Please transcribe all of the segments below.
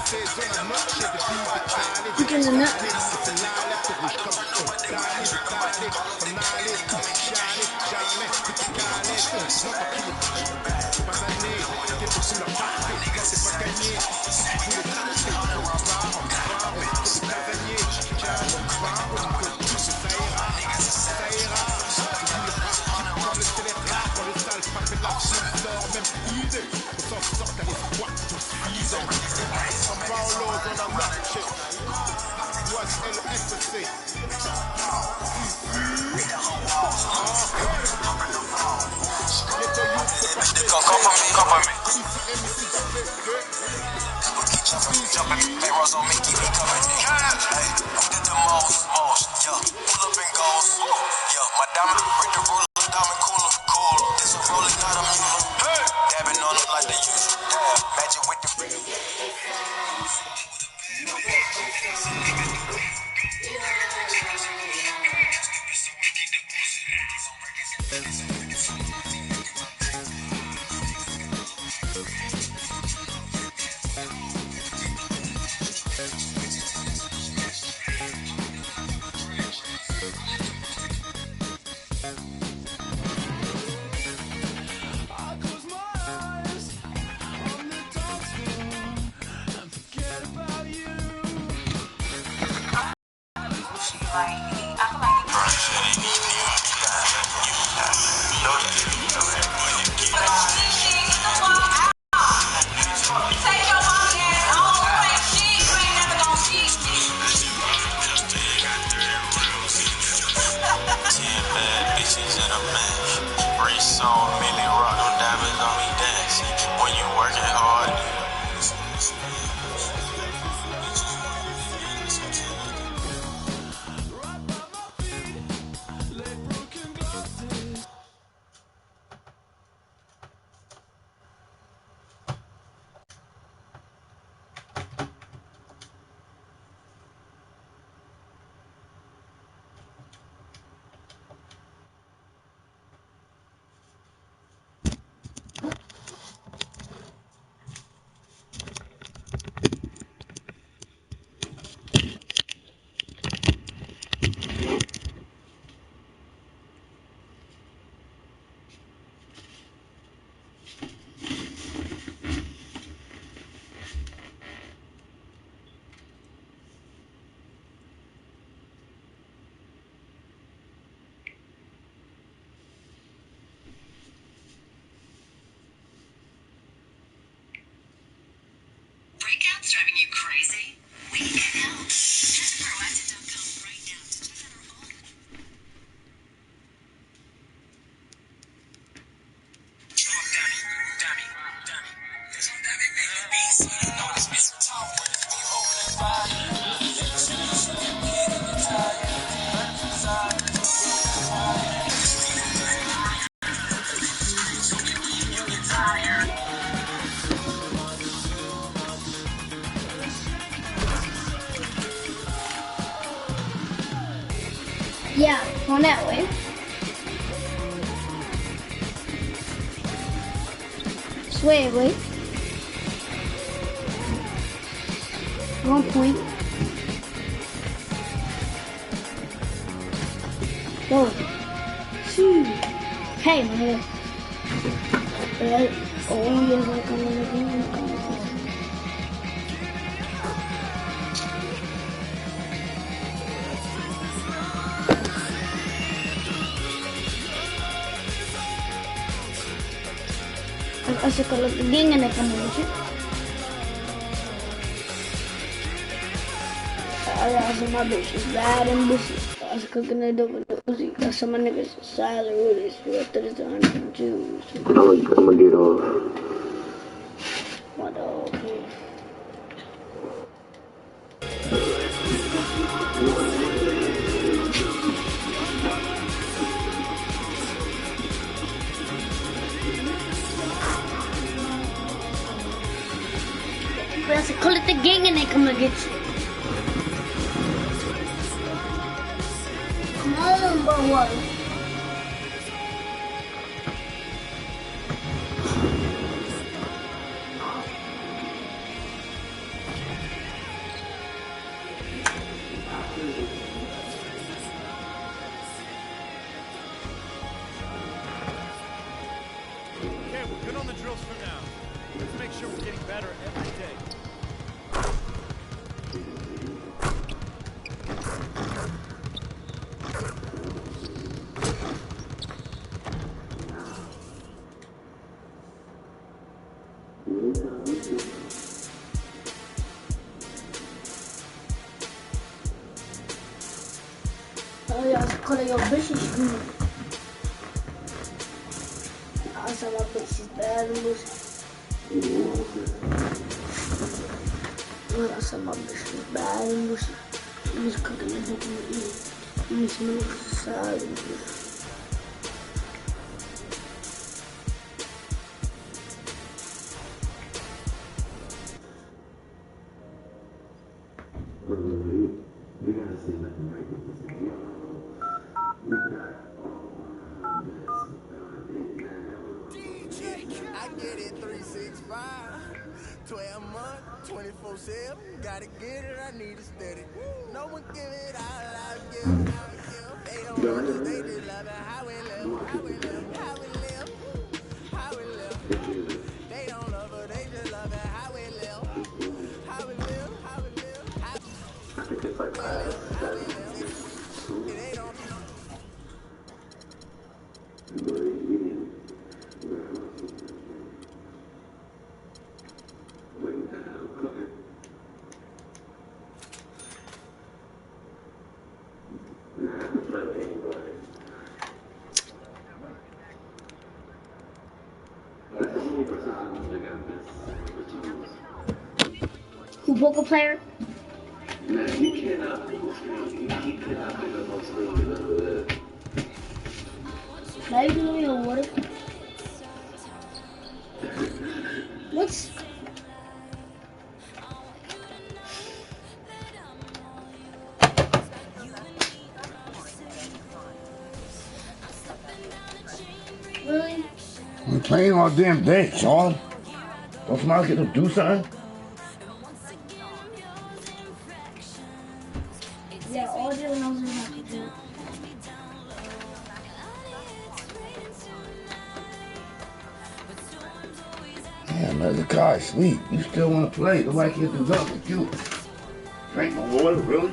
Put in the nut. Come for me. Jumping, make rolls on me, keep me coming. Hey, we did the most, yeah. Pull up and goes, yeah. My diamond, bring the ruler, diamond cooler, cool. This a rolling, not a mule. Dabbing on them like they usual. Magic with the freedom. Breakouts driving you crazy? We can help. Head to Proactiv.com right now to check out our all. Yeah, on that way. Sway away. 1 point. Go. Shoot. Hey, man. Oh, yes, I come again. Kasi kalau tingin na kamu sih, ada sama besis, barang besis, as kagana double dosi, sama niggas salary is what there is on Jews. I'm gonna get off. What up? Alltså kolla lite gängen kommer att get. Come on, boy. Ja kolla jag bitches. Alltså my bitches bad and bullshit. Alltså my bitches bad and bullshit. I'm just cooking and drinking and eating. I'm just making salad and bullshit. We gotta see nothing right with this video. I get it 365, 12 months, 24/7. Gotta get it, I need it steady. No one give it all I give. They don't love us, they just love it how we live, how we live, how we live, how we live. They don't love us, they just love it how we live, how we live, how we live, how we live. I think it's like class. They don't. Who poker player? Man, you cannot pick up on sleeping. Now you doing your water. What's really? I'm playing all damn day, Sean. Don't somebody get to do something? Yeah, all the other ones are have to do. Damn, man, the guy's asleep. You still want to play? Nobody can do nothing with you. Drink my water, really?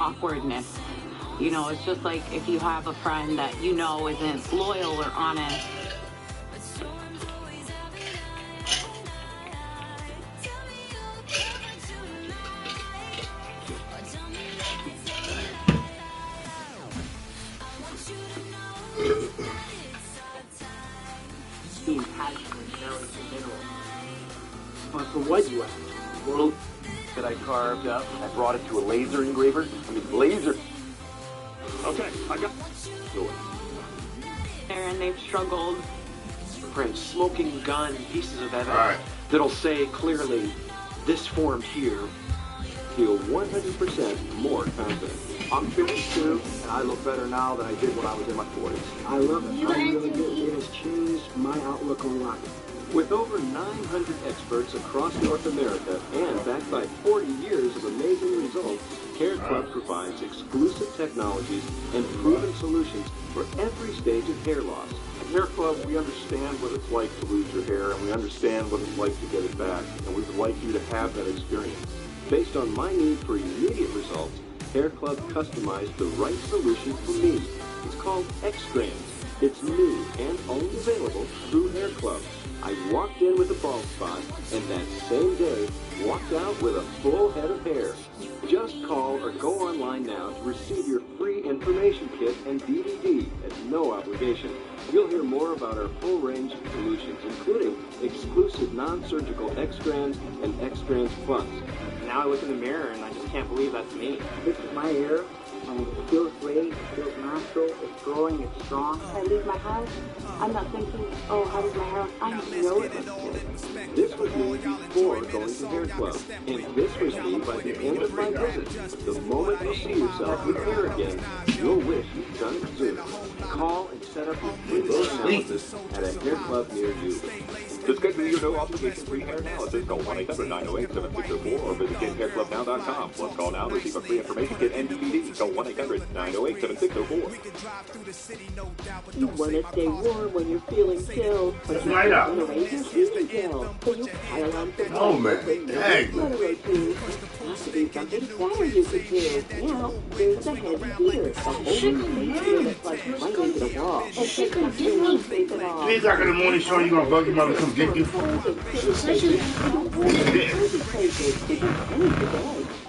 Awkwardness. You know, it's just like if you have a friend that you know isn't loyal or honest. For what you ask? Well, that I carved up. I brought it to a laser engraver. I mean, laser. Okay, I got do it. And they've struggled. Friends, smoking gun, pieces of evidence Right. that'll say clearly, this form here, feel 100% more confident. I'm 52, and I look better now than I did when I was in my 40s. I love it. I really do. It has changed my outlook on life. With over 900 experts across North America and backed by 40 years of amazing results, Hair Club provides exclusive technologies and proven solutions for every stage of hair loss. At Hair Club, we understand what it's like to lose your hair, and we understand what it's like to get it back, and we would like you to have that experience. Based on my need for immediate results, Hair Club customized the right solution for me. It's called X-Strands. It's new and only available through Hair Club. I walked in with a bald spot, and that same day, walked out with a full head of hair. Just call or go online now to receive your free information kit and DVD at no obligation. You'll hear more about our full range of solutions, including exclusive non-surgical X-Strands and X-Strands Plus. Now I look in the mirror and I just can't believe that's me. This is my hair, and it feels great, it feels natural, it's growing, it's strong. I leave my house, I'm not thinking, oh, how does my hair look? I know it looks good. This was me before going to Hair Club, and this was me by the end of my visit. The moment you see yourself with hair again, you'll wish you'd done it sooner. Call and set up your free analysis at a hair club near you. To schedule your no-obligation free hair analysis, call 1-800-908-7604 or visit gethairclub.com. Plus, call now to receive a free information kit and DVD. Call 1-800-908-7604. You want to stay warm when you're feeling chilled, but you Light up. want to raise your heating bill, so you pile on some Oh, man. Dang. sweater or two. Has to be something better you could do. Now, there's a heavy heater, a whole new heater that's like right into the wall. And take your space at all. 3 o'clock in the morning, Sean, you gonna bug your mother to come get you?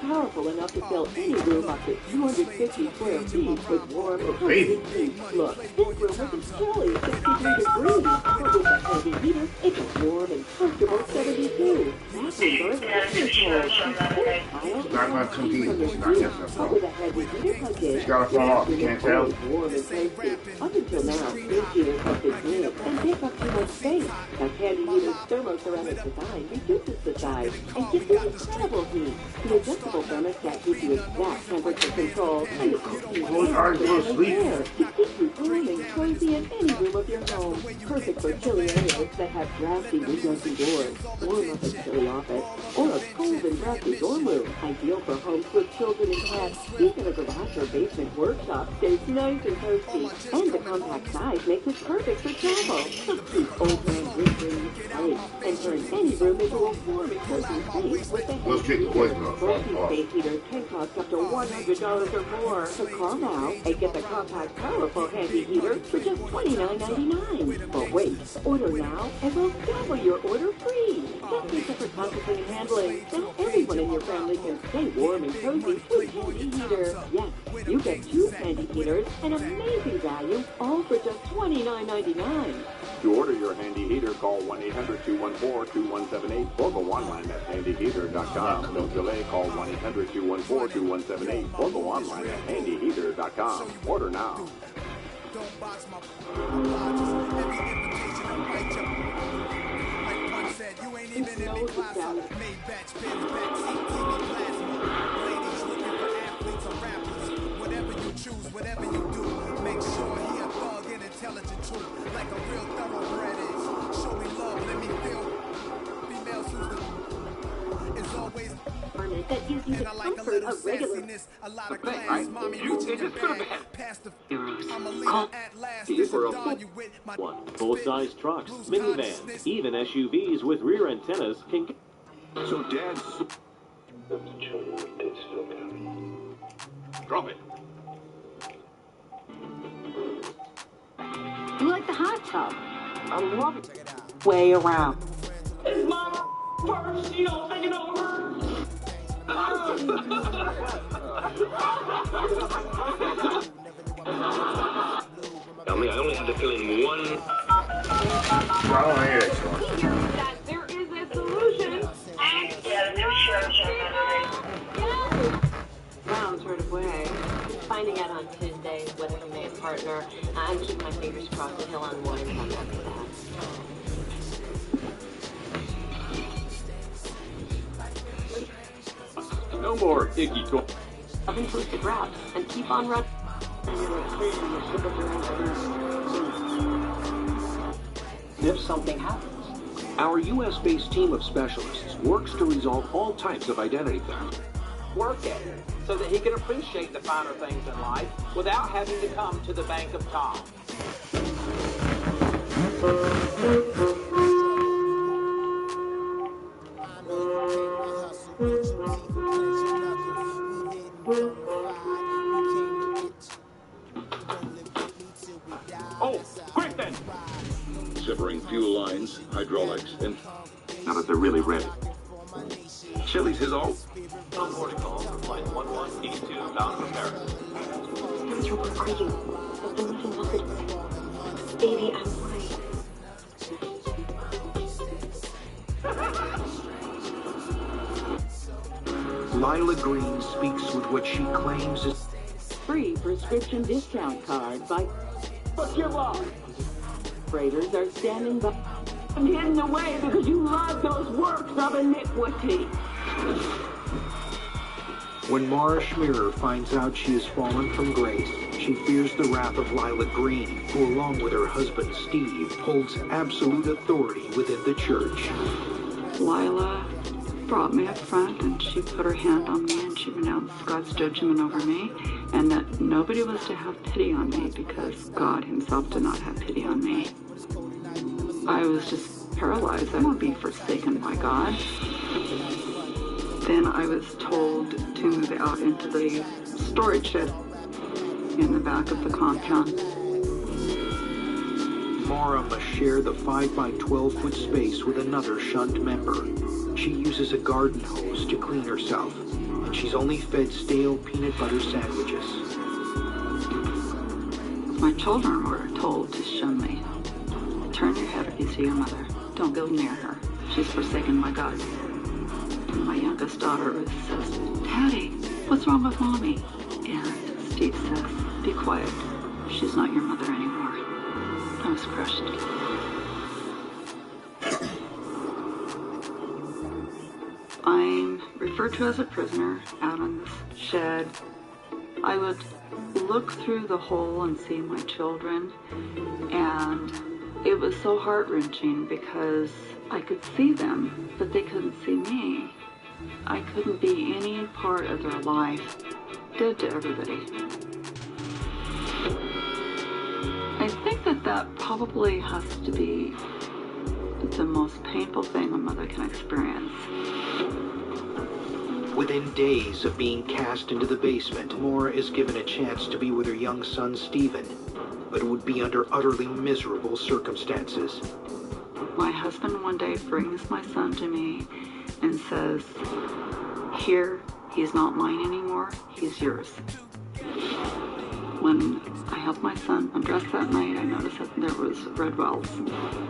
Powerful enough to fill any room up to 250 square feet with warm, cozy heat. Look, this room isn't chilly at 63 degrees, but with a heavy heater, it's warm and comfortable 72. That's a very Not gonna come get you. It's not just but with a heavy heater plug in, It's gotta fall off, you can't tell. warm and tasty. Up until now, this heater has been lit and take up too much space. Now, Handy Heater's thermoceramic design reduces the size and gives you incredible heat. The adjustable thermostat gives you exact temperature control and it keeps you warm Alright, go to sleep. to keep you cool and cozy in any room of your home. Perfect for chilly areas that have drafty windows and doors. Warm up a chilly office or a cold and drafty dorm room. Ideal for homes with children and pets. Even a garage or basement workshop stays nice and toasty. And the compact size makes it perfect for travel. So keep old man whispering safe and turn any room into a warm and cozy space with the Let's get the voicemail. Multi-space heaters can cost up to $100 or more. So call now and get the compact, powerful Handy Heater for just $29.99. But wait, order now and we'll double your order free. Just pay for processing and handling. Now everyone in your family can stay warm and cozy with Handy Heater. Yes, you get 2 Handy Heaters, an amazing value, all for just $29.99. To order your Handy Heater, call 1-800-214-2178 or go online at handyheater.com. Don't delay, call 1-800-214-2178 or go online at handyheater.com. Order now. Don't box my lodges. Every invitation invite you. Like one said, you ain't even in the class. Made batch, pins, backseat, TV plasma. Ladies looking for athletes or rappers. Whatever you choose, whatever you do, make sure he a thug and intelligent too. Like a real thoroughbred is. Show me love, let me feel. Females who's the is always that gives you the comfort of regular. a lot of class, mommy, reaching your bag. Past the I'm a leader at last. Key for a one. Full-size trucks, minivans, even SUVs with rear antennas can get. So, Dad... Drop it. You like the hot tub? I love it. Way around. It's my purse, you know, taking over. Tell me, I only had to fill in one... I don't hear that, Sean. That there is a solution. And Round sort of way. Finding out on Tuesday whether he may have a partner. I'm keeping my fingers crossed that he'll unwind from after that. No more icky talk. I've include the grabs and keep on running. If something happens. Our U.S.-based team of specialists works to resolve all types of identity theft. Work it so that he can appreciate the finer things in life without having to come to the Bank of Tom. Oh, quick then! Severing fuel lines, hydraulics, and... Now that they're really ready. Chili's his own. Boarding call for flight 1182 bound for Paris. Are you? I've been missing Baby, I'm fine. Lila Green speaks with what she claims is Free prescription discount card by Fuck your law. operators are standing by. I'm hidden away because you love those works of iniquity. When Mara Schmirer finds out she has fallen from grace, she fears the wrath of Lila Green, who along with her husband Steve, holds absolute authority within the church. Lila brought me up front and she put her hand on me and she renounced God's judgment over me and that nobody was to have pity on me because God himself did not have pity on me. I was just paralyzed. I won't be forsaken by God. Then I was told to move out into the storage shed in the back of the compound. Mara must share the 5 by 12 foot space with another shunned member. She uses a garden hose to clean herself, and she's only fed stale peanut butter sandwiches. My children were told to shun me. Turn your head if you see your mother. Don't go near her. She's forsaken by God. And my youngest daughter says, Daddy, what's wrong with Mommy? And Steve says, be quiet. She's not your mother anymore. I was crushed. I'm referred to as a prisoner out on this shed. I would look through the hole and see my children, and it was so heart-wrenching because I could see them, but they couldn't see me. I couldn't be any part of their life, dead to everybody. I think that probably has to be the most painful thing a mother can experience. Within days of being cast into the basement, Mara is given a chance to be with her young son Stephen, but it would be under utterly miserable circumstances. My husband one day brings my son to me and says, here, he's not mine anymore, he's yours. When I helped my son undress that night, I noticed that there was red welts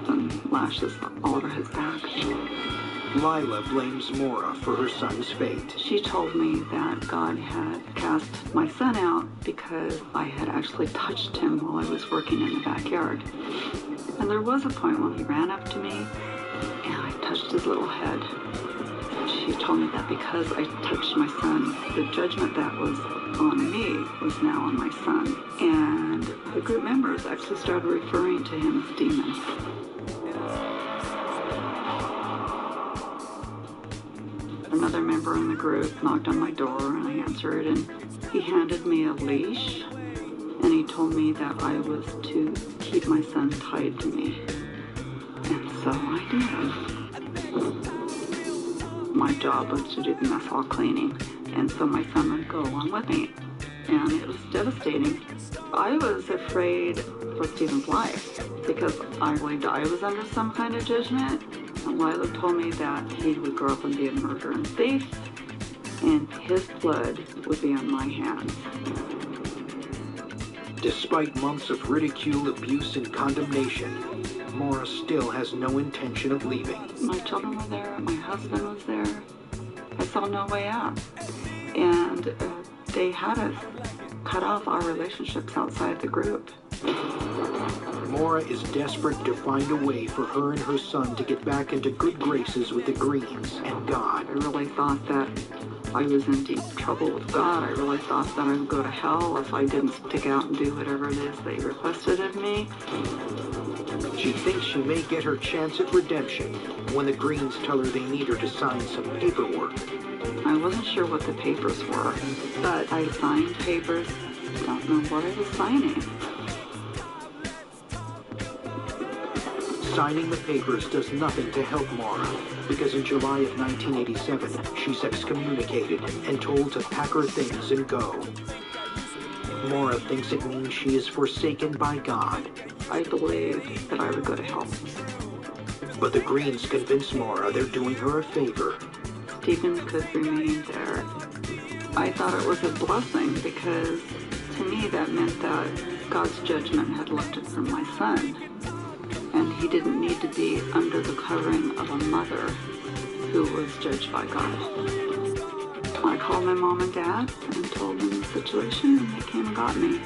and lashes all over his back. Lila blames Mara for her son's fate. She told me that God had cast my son out because I had actually touched him while I was working in the backyard. And there was a point when he ran up to me and I touched his little head. She told me that because I touched my son, the judgment that was on me was now on my son. And the group members actually started referring to him as demon. Another member in the group knocked on my door and I answered, and he handed me a leash and he told me that I was to keep my son tied to me. And so I did. My job was to do the mess hall cleaning, and so my son would go along with me. And it was devastating. I was afraid for Stephen's life because I believed I was under some kind of judgment. And Lila told me that he would grow up and be a murderer and thief, and his blood would be on my hands. Despite months of ridicule, abuse, and condemnation, Mara still has no intention of leaving. My children were there, my husband was there. I saw no way out. And they had us cut off our relationships outside the group. Mara is desperate to find a way for her and her son to get back into good graces with the Greens and God. I really thought that I was in deep trouble with God. I really thought that I would go to hell if I didn't stick out and do whatever it is they requested of me. She thinks she may get her chance at redemption when the Greens tell her they need her to sign some paperwork. I wasn't sure what the papers were, but I signed papers. Don't know what I was signing. Signing the papers does nothing to help Mara, because in July of 1987, she's excommunicated and told to pack her things and go. Mara thinks it means she is forsaken by God. I believed that I would go to hell. But the Greens convince Mara they're doing her a favor. Stephen could remain there. I thought it was a blessing because to me that meant that God's judgment had lifted from my son, and he didn't need to be under the covering of a mother who was judged by God. I called my mom and dad and told them the situation, and they came and got me.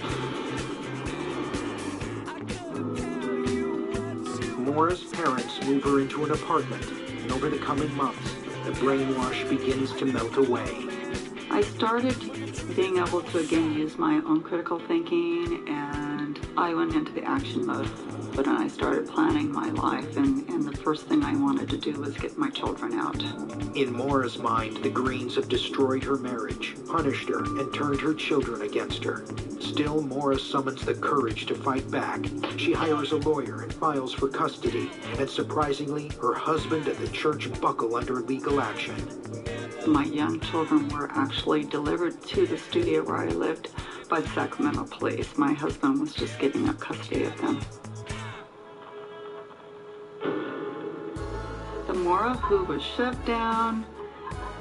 Maura's parents move her into an apartment, and over the coming months, the brainwash begins to melt away. I started being able to again use my own critical thinking, and I went into the action mode. But I started planning my life, and the first thing I wanted to do was get my children out. In Maura's mind, the Greens have destroyed her marriage, punished her, and turned her children against her. Still, Maura summons the courage to fight back. She hires a lawyer and files for custody, and surprisingly, her husband and the church buckle under legal action. My young children were actually delivered to the studio where I lived by Sacramento police. My husband was just giving up custody of them. The Maura who was shoved down,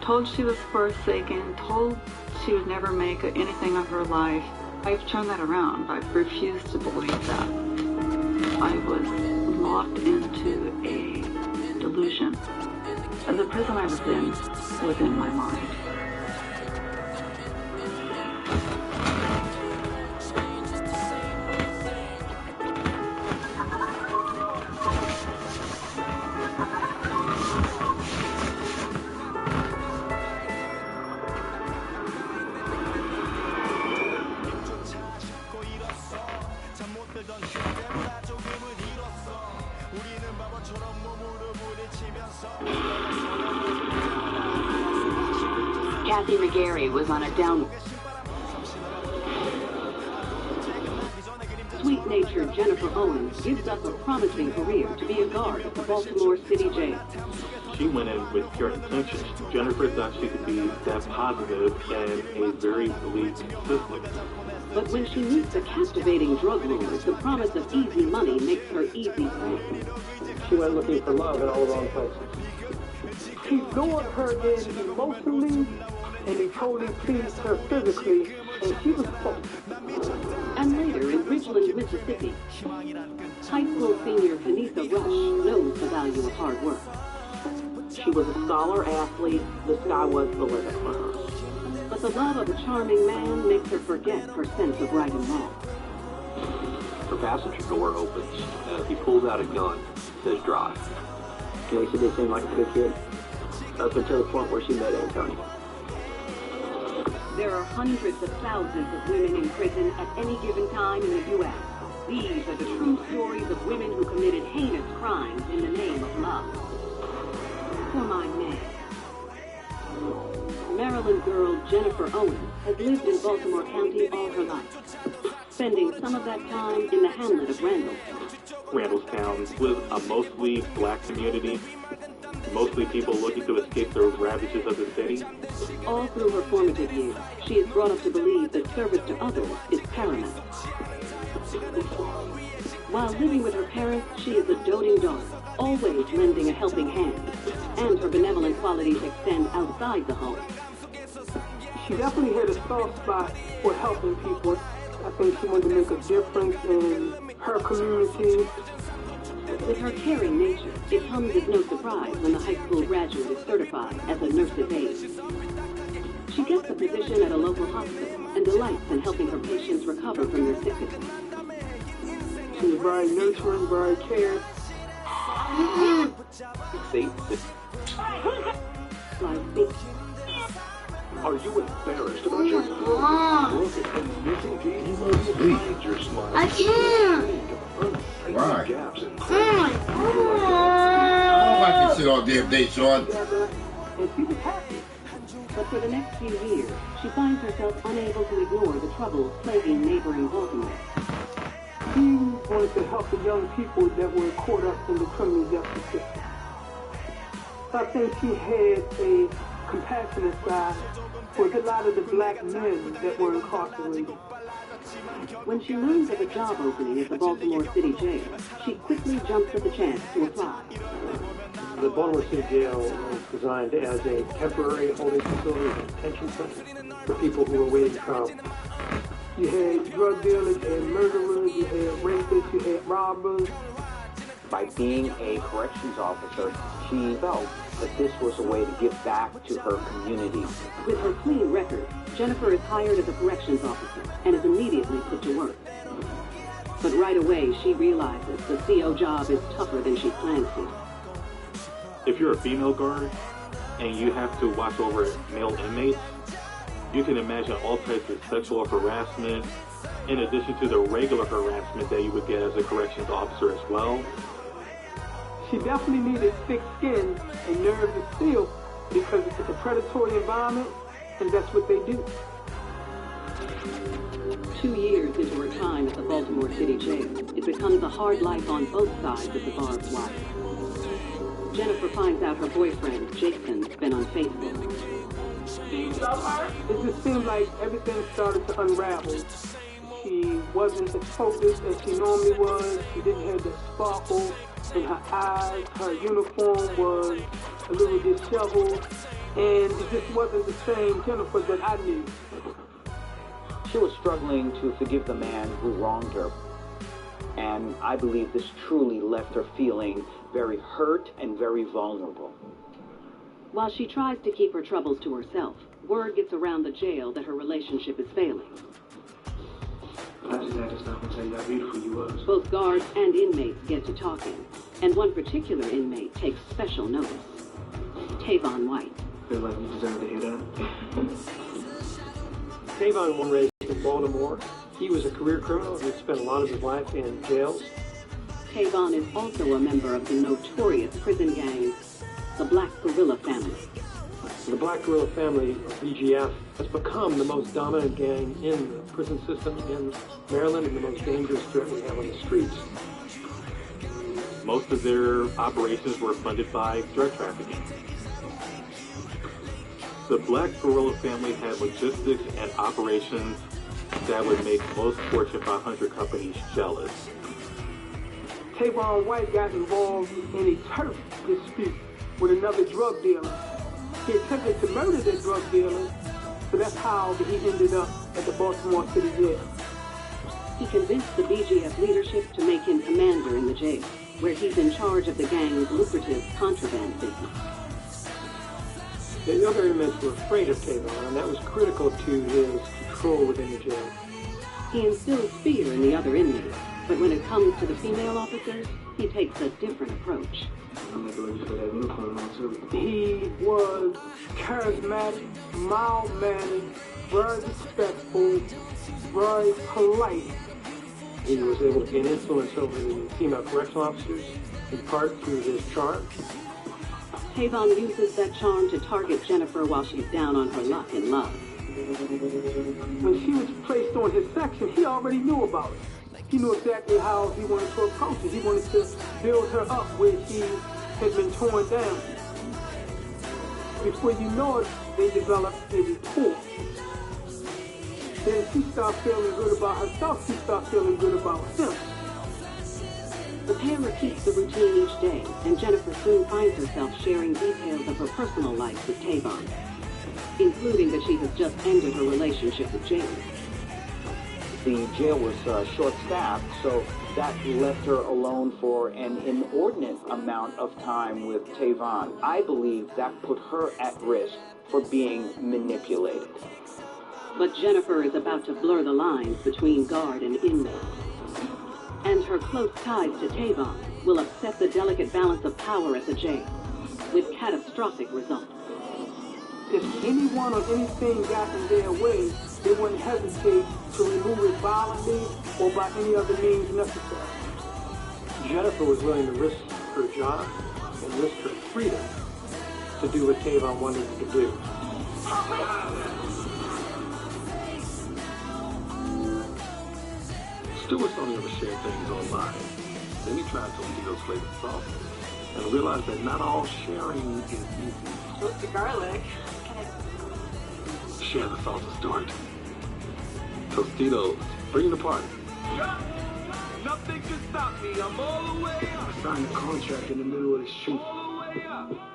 told she was forsaken, told she would never make anything of her life. I've turned that around. I've refused to believe that. I was locked into a delusion. And the prison I was in my mind. Kathy McGarry was on a downward. Sweet-natured Jennifer Owens gives up a promising career to be a guard at the Baltimore City Jail. She went in with pure intentions. Jennifer thought she could be that positive in a very bleak system. But when she meets the captivating drug lords, the promise of easy money makes her easy prey. She went looking for love in all the wrong places. He lured her in emotionally, and he totally pleased her physically, and she was hooked. And later in Ridgeland, Mississippi, high school senior Vanessa Rush knows the value of hard work. She was a scholar athlete. The sky was the limit for her. But the love of a charming man makes her forget her sense of right and wrong. Her passenger door opens. He pulls out a gun. Says drive. Casey did seem like a good kid. Up until the point where she met Antonio. There are hundreds of thousands of women in prison at any given time in the U.S. These are the true stories of women who committed heinous crimes in the name of love. For my man. Maryland girl Jennifer Owens has lived in Baltimore County all her life, spending some of that time in the hamlet of Randallstown. Randallstown was a mostly black community, mostly people looking to escape the ravages of the city. All through her formative years, she is brought up to believe that service to others is paramount. While living with her parents, she is a doting daughter, always lending a helping hand, and her benevolent qualities extend outside the home. She definitely had a soft spot for helping people. I think she wanted to make a difference in her community. With her caring nature, it comes as no surprise when the high school graduate is certified as a nurse's aide. She gets a position at a local hospital and delights in helping her patients recover from their sickness. She was very nurturing, very caring. Are you embarrassed about your look at the missing piece? Your smile. I can't. Why? Gaps in I don't like this shit all damn day, Sean. But for the next few years, she finds herself unable to ignore the troubles plaguing neighboring Baltimore. She wanted to help the young people that were caught up in the criminal justice system. I think she had a compassionate side for a lot of the black men that were incarcerated. When she learns of a job opening at the Baltimore City Jail, she quickly jumps at the chance to apply. The Baltimore City Jail was designed as a temporary holding facility and detention center for people who were awaiting trial. You had drug dealers, you had murderers, you had rapists, you had robbers. By being a corrections officer, she felt that this was a way to give back to her community. With her clean record, Jennifer is hired as a corrections officer and is immediately put to work. But right away, she realizes the CO job is tougher than she planned for. If you're a female guard and you have to watch over male inmates, you can imagine all types of sexual harassment, in addition to the regular harassment that you would get as a corrections officer as well. She definitely needed thick skin and nerves of steel because it's a predatory environment, and that's what they do. 2 years into her time at the Baltimore City Jail, it becomes a hard life on both sides of the barbed wire. Jennifer finds out her boyfriend, Jason's been unfaithful. It just seemed like everything started to unravel. She wasn't as focused as she normally was. She didn't have the sparkle in her eyes. Her uniform was a little disheveled. And it just wasn't the same Jennifer that I knew. She was struggling to forgive the man who wronged her. And I believe this truly left her feeling very hurt and very vulnerable. While she tries to keep her troubles to herself, word gets around the jail that her relationship is failing. I just had to stop and tell you how beautiful you was. Both guards and inmates get to talking, and one particular inmate takes special notice. Tavon White. Feel like you deserve to hear that? Tavon was raised in Baltimore. He was a career criminal who spent a lot of his life in jails. Tavon is also a member of the notorious prison gang, the Black Gorilla Family. The Black Gorilla Family, BGF, has become the most dominant gang in the prison system in Maryland and the most dangerous threat we have on the streets. Most of their operations were funded by drug trafficking. The Black Gorilla Family had logistics and operations that would make most Fortune 500 companies jealous. Tavon White got involved in a turf dispute with another drug dealer. He attempted to murder that drug dealer, so that's how he ended up at the Baltimore City Jail. He convinced the BGF leadership to make him commander in the jail, where he's in charge of the gang's lucrative contraband business. The other inmates were afraid of Tavon, and that was critical to his control within the jail. He instills fear in the other inmates, but when it comes to the female officers, he takes a different approach. He was charismatic, mild-mannered, very respectful, very polite. He was able to gain influence over the female correctional officers, in part through his charm. Tavon uses that charm to target Jennifer while she's down on her luck in love. When she was placed on his section, he already knew about it. He knew exactly how he wanted to approach it. He wanted to build her up where she had been torn down. Before you know it, they developed a rapport. Then she started feeling good about herself. She started feeling good about him. The pair repeats the routine each day, and Jennifer soon finds herself sharing details of her personal life with Tavon, including that she has just ended her relationship with James. The jail was short-staffed, so that left her alone for an inordinate amount of time with Tavon. I believe that put her at risk for being manipulated. But Jennifer is about to blur the lines between guard and inmate. And her close ties to Tavon will upset the delicate balance of power at the jail, with catastrophic results. If anyone or anything got in their way, they wouldn't hesitate to remove it violently or by any other means necessary. Jennifer was willing to risk her job and risk her freedom to do what Tavon wanted her to do. Stewart's only ever shared things online. Then he tried Tostitos flavored sauce and realized that not all sharing is easy. What's the garlic? Share the sauce with Stewart. Tostitos, bring the party. Nothing can stop me, I'm all the way up. I signed a contract in the middle of the shoot.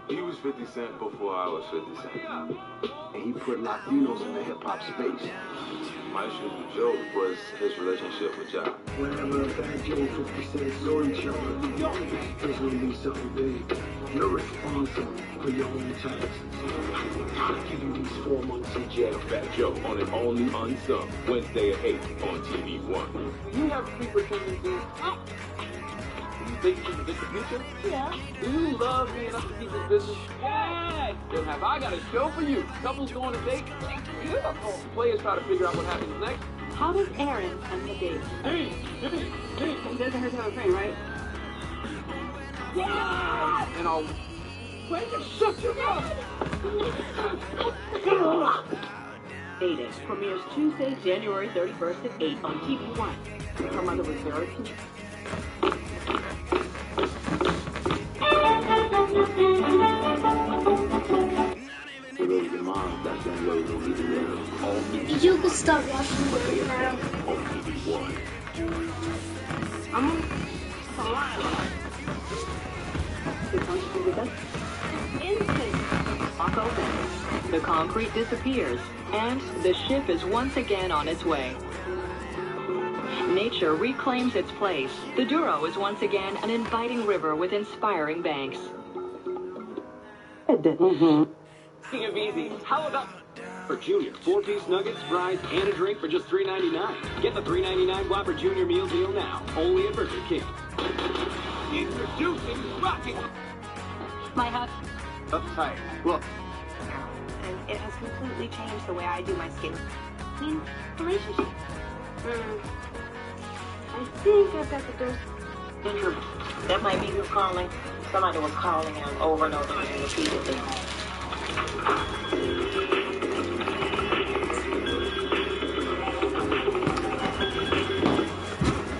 He was 50 Cent before I was 50 Cent. And he put Latinos in the hip-hop space. My issue with Joe was his relationship with Ja. Whenever Fat Joe 50 Cent saw each other, there's gonna be something big. You're responsible for your own taxes. I'll give you these 4 months in jail. Fat Joe on an all-new Unsung, Wednesday at 8 on TV1. You have sleeper tendencies. You think you can predict the future? Yeah. Do you love being up to people's business? Yes. Then have I got a show for you. Couples go on a date. Beautiful. Players try to figure out what happens next. How does Aaron end the date? It doesn't hurt to have a friend, right? Yeah! And I'll... Wait, shut your mouth! Dating premieres Tuesday, January 31st at 8 on TV1. Her mother was very cute. You can start watching it now. Lock opens. The concrete disappears, and the ship is once again on its way. Nature reclaims its place. The Douro is once again an inviting river with inspiring banks. Speaking of easy, how about for Junior? 4-piece nuggets, fries, and a drink for just $3.99. Get the $3.99 Whopper Junior meal deal now, only at Burger King. Introducing Rocky. My house. Uptight. Look. And it has completely changed the way I do my skin. I mean, relationship. I think I've got the dose. Andrew, that might be who's calling. Somebody was calling him over and over again repeatedly.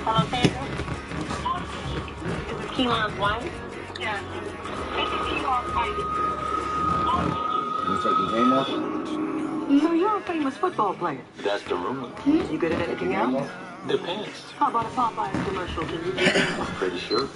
Hello, Sandra? Is this Keelan's wife? Yeah. You take the game off? So you're a famous football player. That's the rumor. You good at anything else? Depends. How about a Popeyes commercial? Can you do that? I'm pretty sure.